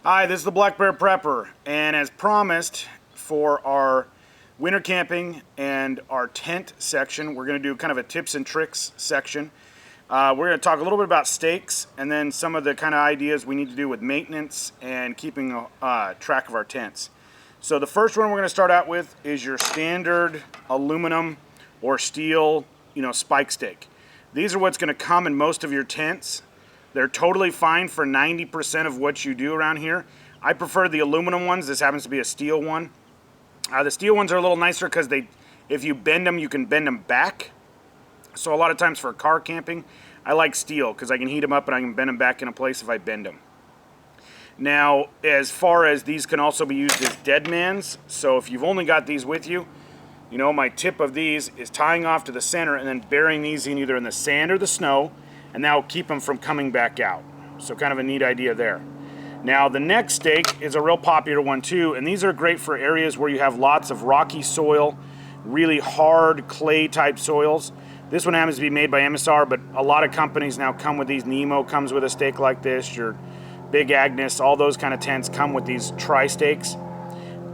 Hi, this is the Black Bear Prepper, and as promised for our winter camping and our tent section, we're going to do kind of a tips and tricks section. We're going to talk a little bit about stakes and then some of the kind of ideas we need to do with maintenance and keeping track of our tents. So the first one we're going to start out with is your standard aluminum or steel, spike stake. These are what's going to come in most of your tents. They're totally fine for 90% of what you do around here. I prefer the aluminum ones. This happens to be a steel one. The steel ones are a little nicer because if you bend them, you can bend them back. So a lot of times for car camping, I like steel because I can heat them up and I can bend them back in place if I bend them. Now, as far as these can also be used as dead mans, so if you've only got these with you, my tip of these is tying off to the center and then burying these in either in the sand or the snow, and that will keep them from coming back out. So kind of a neat idea there. Now the next stake is a real popular one too, and these are great for areas where you have lots of rocky soil, really hard clay type soils. This one happens to be made by MSR, but a lot of companies now come with these. Nemo comes with a stake like this, your Big Agnes, all those kind of tents come with these tri-stakes.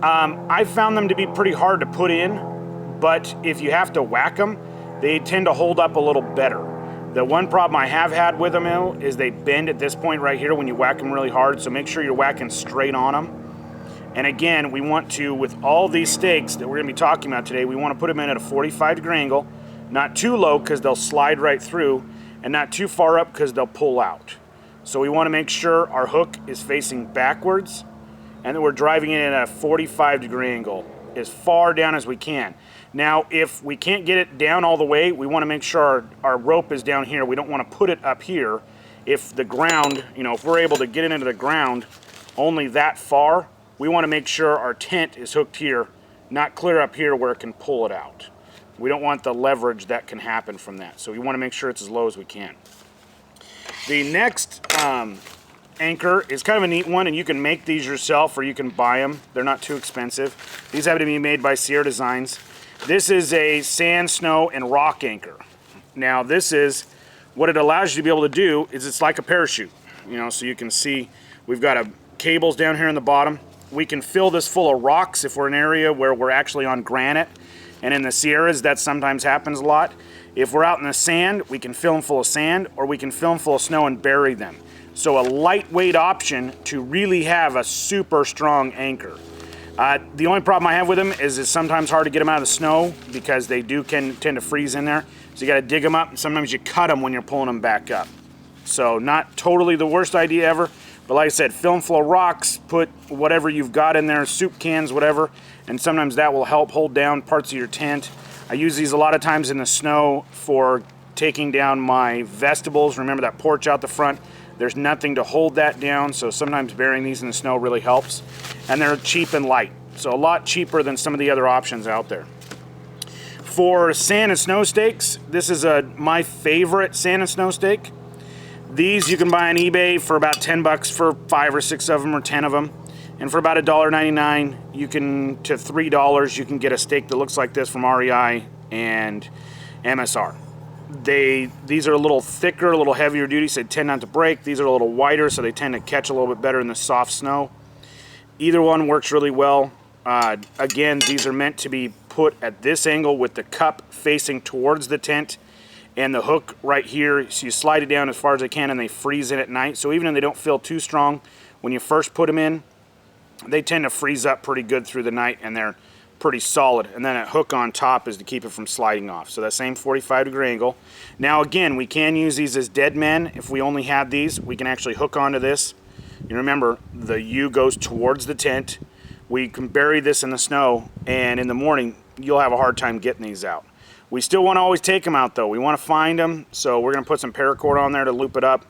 I found them to be pretty hard to put in, but if you have to whack them, they tend to hold up a little better. The one problem I have had with them is they bend at this point right here when you whack them really hard, so make sure you're whacking straight on them. And again, we want to, with all these stakes that we're going to be talking about today, we want to put them in at a 45-degree angle, not too low because they'll slide right through, and not too far up because they'll pull out. So we want to make sure our hook is facing backwards and that we're driving it at a 45-degree angle as far down as we can. Now, if we can't get it down all the way, we want to make sure our rope is down here. We don't want to put it up here. If the ground, if we're able to get it into the ground only that far, we want to make sure our tent is hooked here, not clear up here where it can pull it out. We don't want the leverage that can happen from that. So we want to make sure it's as low as we can. The next anchor is kind of a neat one, and you can make these yourself or you can buy them. They're not too expensive. These happen to be made by Sierra Designs. This is a sand, snow, and rock anchor. Now this is, what it allows you to be able to do is it's like a parachute. So you can see we've got cables down here in the bottom. We can fill this full of rocks if we're in an area where we're actually on granite. And in the Sierras, that sometimes happens a lot. If we're out in the sand, we can fill them full of sand, or we can fill them full of snow and bury them. So a lightweight option to really have a super strong anchor. The only problem I have with them is it's sometimes hard to get them out of the snow because they tend to freeze in there. So you got to dig them up, and sometimes you cut them when you're pulling them back up. So not totally the worst idea ever, but like I said, fill them full of rocks, put whatever you've got in there, soup cans, whatever, and sometimes that will help hold down parts of your tent. I use these a lot of times in the snow for taking down my vestibules. Remember that porch out the front? There's nothing to hold that down, so sometimes burying these in the snow really helps. And they're cheap and light, so a lot cheaper than some of the other options out there. For sand and snow stakes, this is my favorite sand and snow stake. These you can buy on eBay for about 10 bucks for 5 or 6 of them or 10 of them. And for about $1.99 to $3, you can get a stake that looks like this from REI and MSR. These are a little thicker, a little heavier duty, so they tend not to break. These are a little wider, so they tend to catch a little bit better in the soft snow. Either one works really well. Again, these are meant to be put at this angle with the cup facing towards the tent and the hook right here. So you slide it down as far as they can and they freeze in at night. So even if they don't feel too strong when you first put them in, they tend to freeze up pretty good through the night and they're pretty solid. And then a hook on top is to keep it from sliding off. So that same 45-degree angle. Now again, we can use these as dead men. If we only had these, we can actually hook onto this. You remember, the U goes towards the tent. We can bury this in the snow, and in the morning, you'll have a hard time getting these out. We still want to always take them out, though. We want to find them, so we're going to put some paracord on there to loop it up.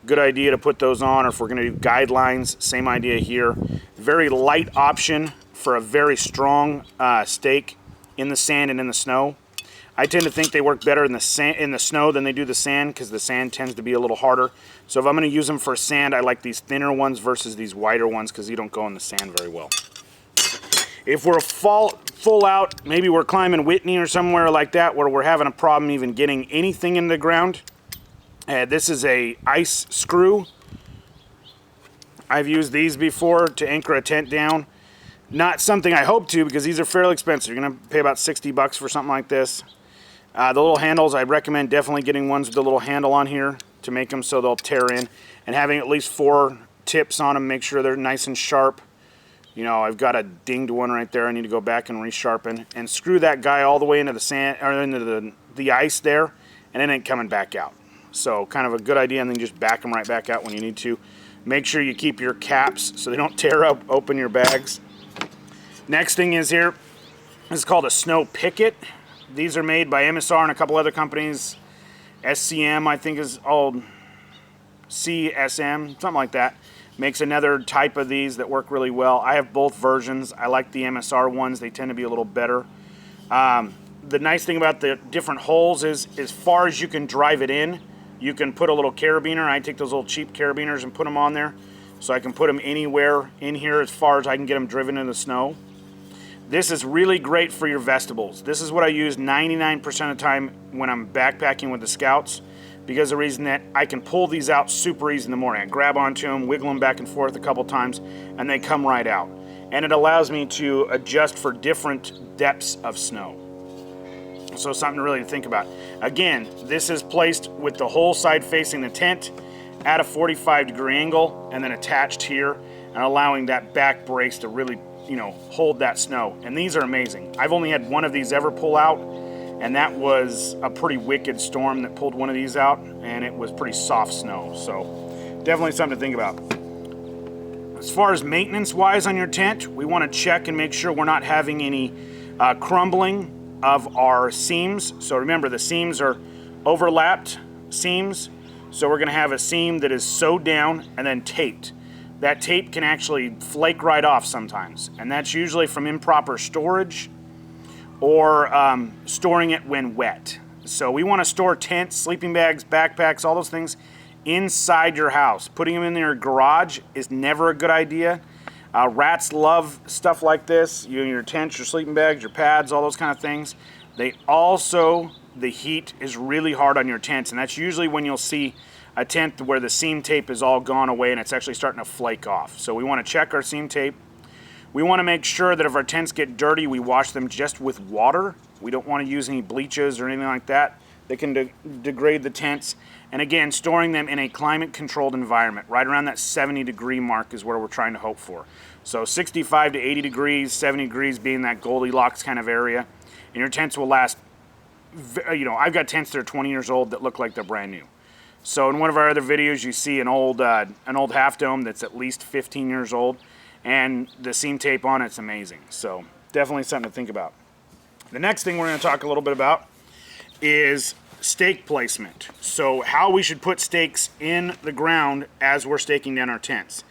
Good idea to put those on, or if we're going to do guidelines, same idea here. Very light option for a very strong stake in the sand and in the snow. I tend to think they work better in the snow than they do the sand because the sand tends to be a little harder. So if I'm going to use them for sand, I like these thinner ones versus these wider ones because you don't go in the sand very well. If we're full out, maybe we're climbing Whitney or somewhere like that where we're having a problem even getting anything in the ground, this is a ice screw. I've used these before to anchor a tent down. Not something I hope to, because these are fairly expensive. You're going to pay about 60 bucks for something like this. The little handles, I recommend definitely getting ones with the little handle on here to make them so they'll tear in. And having at least 4 tips on them, make sure they're nice and sharp. You know, I've got a dinged one right there. I need to go back and resharpen. And screw that guy all the way into the sand, or into the ice there, and it ain't coming back out. So kind of a good idea, and then just back them right back out when you need to. Make sure you keep your caps so they don't tear open your bags. Next thing is here, this is called a snow picket. These are made by MSR and a couple other companies. SCM, I think, is called CSM, something like that. Makes another type of these that work really well. I have both versions. I like the MSR ones. They tend to be a little better. The nice thing about the different holes is, as far as you can drive it in, you can put a little carabiner. I take those little cheap carabiners and put them on there, so I can put them anywhere in here as far as I can get them driven in the snow. This is really great for your vestibles. This is what I use 99% of the time when I'm backpacking with the Scouts, because the reason that I can pull these out super easy in the morning. I grab onto them, wiggle them back and forth a couple times, and they come right out. And it allows me to adjust for different depths of snow. So something really to think about. Again, this is placed with the whole side facing the tent at a 45-degree angle, and then attached here, and allowing that back brace to really, you know, hold that snow. And these are amazing. I've only had one of these ever pull out, and that was a pretty wicked storm that pulled one of these out, and it was pretty soft snow. So definitely something to think about. As far as maintenance wise on your tent, we want to check and make sure we're not having any crumbling of our seams. So remember, the seams are overlapped seams, so we're going to have a seam that is sewed down and then taped. That tape can actually flake right off sometimes, and that's usually from improper storage or storing it when wet. So we want to store tents, sleeping bags, backpacks, all those things inside your house. Putting them in your garage is never a good idea. Rats love stuff like this. Your tents, your sleeping bags, your pads, all those kind of things. The heat is really hard on your tents, and that's usually when you'll see a tent where the seam tape is all gone away and it's actually starting to flake off. So we want to check our seam tape. We want to make sure that if our tents get dirty, we wash them just with water. We don't want to use any bleaches or anything like that that can degrade the tents. And again, storing them in a climate-controlled environment. Right around that 70-degree mark is where we're trying to hope for. So 65 to 80 degrees, 70 degrees being that Goldilocks kind of area. And your tents will last, you know, I've got tents that are 20 years old that look like they're brand new. So in one of our other videos, you see an old half dome that's at least 15 years old, and the seam tape on it's amazing. So definitely something to think about. The next thing we're going to talk a little bit about is stake placement. So how we should put stakes in the ground as we're staking down our tents.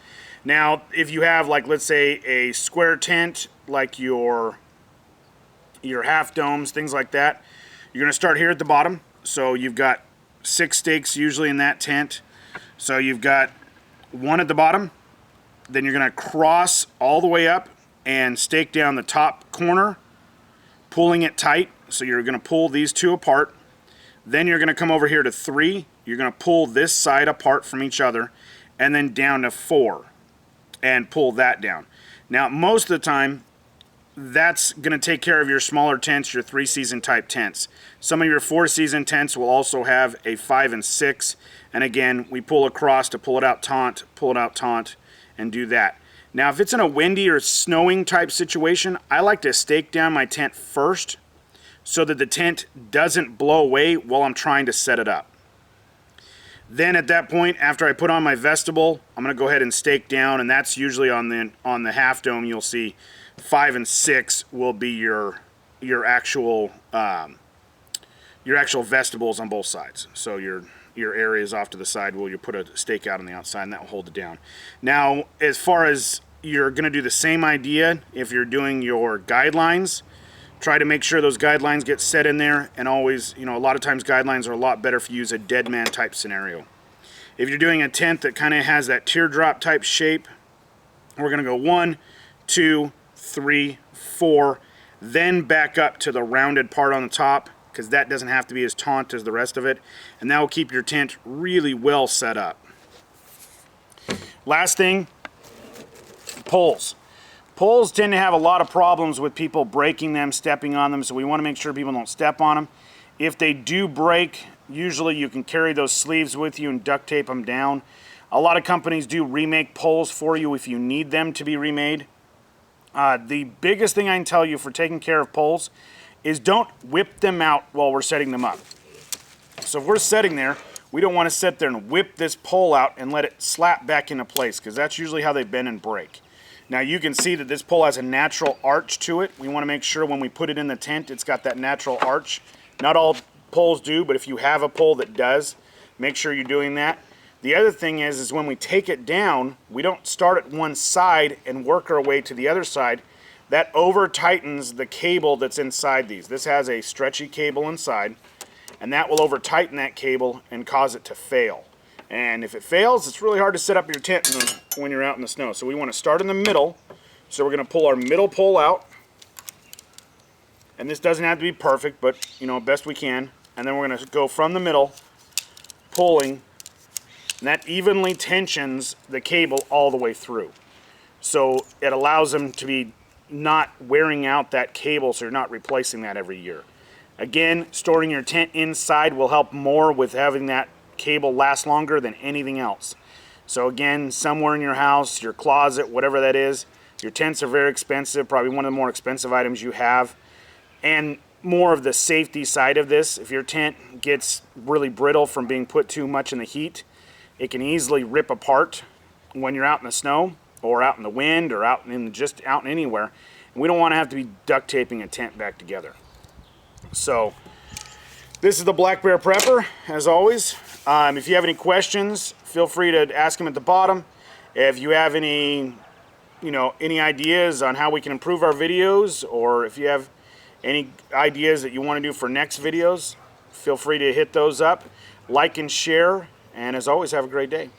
Now, if you have, like, let's say a square tent, like your half domes, things like that, you're going to start here at the bottom. So you've got 6 stakes usually in that tent. So you've got one at the bottom, then you're going to cross all the way up and stake down the top corner, pulling it tight. So you're going to pull these 2 apart. Then you're going to come over here to 3. You're going to pull this side apart from each other, and then down to 4 and pull that down. Now, most of the time, that's going to take care of your smaller tents, your 3-season type tents. Some of your 4-season tents will also have a 5 and 6. And again, we pull across to pull it out taunt, and do that. Now, if it's in a windy or snowing type situation, I like to stake down my tent first so that the tent doesn't blow away while I'm trying to set it up. Then at that point, after I put on my vestibule, I'm going to go ahead and stake down, and that's usually on the half dome. You'll see 5 and 6 will be your actual vestibules on both sides. So your areas off to the side will you put a stake out on the outside, and that will hold it down. Now, as far as you're going to do the same idea if you're doing your guidelines, try to make sure those guidelines get set in there, and always, you know, a lot of times guidelines are a lot better if you use a dead man type scenario. If you're doing a tent that kind of has that teardrop type shape, we're going to go 1, 2, 3, 4, then back up to the rounded part on the top, because that doesn't have to be as taut as the rest of it, and that will keep your tent really well set up. Last thing Poles. Poles tend to have a lot of problems with people breaking them, stepping on them, so we want to make sure people don't step on them. If they do break, usually you can carry those sleeves with you and duct tape them down. A lot of companies do remake poles for you if you need them to be remade. The biggest thing I can tell you for taking care of poles is don't whip them out while we're setting them up. So if we're setting there, we don't want to sit there and whip this pole out and let it slap back into place, because that's usually how they bend and break. Now you can see that this pole has a natural arch to it. We want to make sure when we put it in the tent it's got that natural arch. Not all poles do, but if you have a pole that does, make sure you're doing that. The other thing is when we take it down, we don't start at one side and work our way to the other side. That over tightens the cable that's inside these. This has a stretchy cable inside, and that will over tighten that cable and cause it to fail. And if it fails, it's really hard to set up your tent when you're out in the snow. So we want to start in the middle. So we're going to pull our middle pole out. And this doesn't have to be perfect, but you know, best we can. And then we're going to go from the middle, pulling, and that evenly tensions the cable all the way through. So it allows them to be not wearing out that cable, so you're not replacing that every year. Again, storing your tent inside will help more with having that cable last longer than anything else. So again, somewhere in your house, your closet, whatever that is, your tents are very expensive, probably one of the more expensive items you have. And more of the safety side of this, if your tent gets really brittle from being put too much in the heat, it can easily rip apart when you're out in the snow or out in the wind or out in anywhere. And we don't want to have to be duct taping a tent back together. So this is the Black Bear Prepper, as always. If you have any questions, feel free to ask them at the bottom. If you have any ideas on how we can improve our videos, or if you have any ideas that you want to do for next videos, feel free to hit those up. Like and share, and as always, have a great day.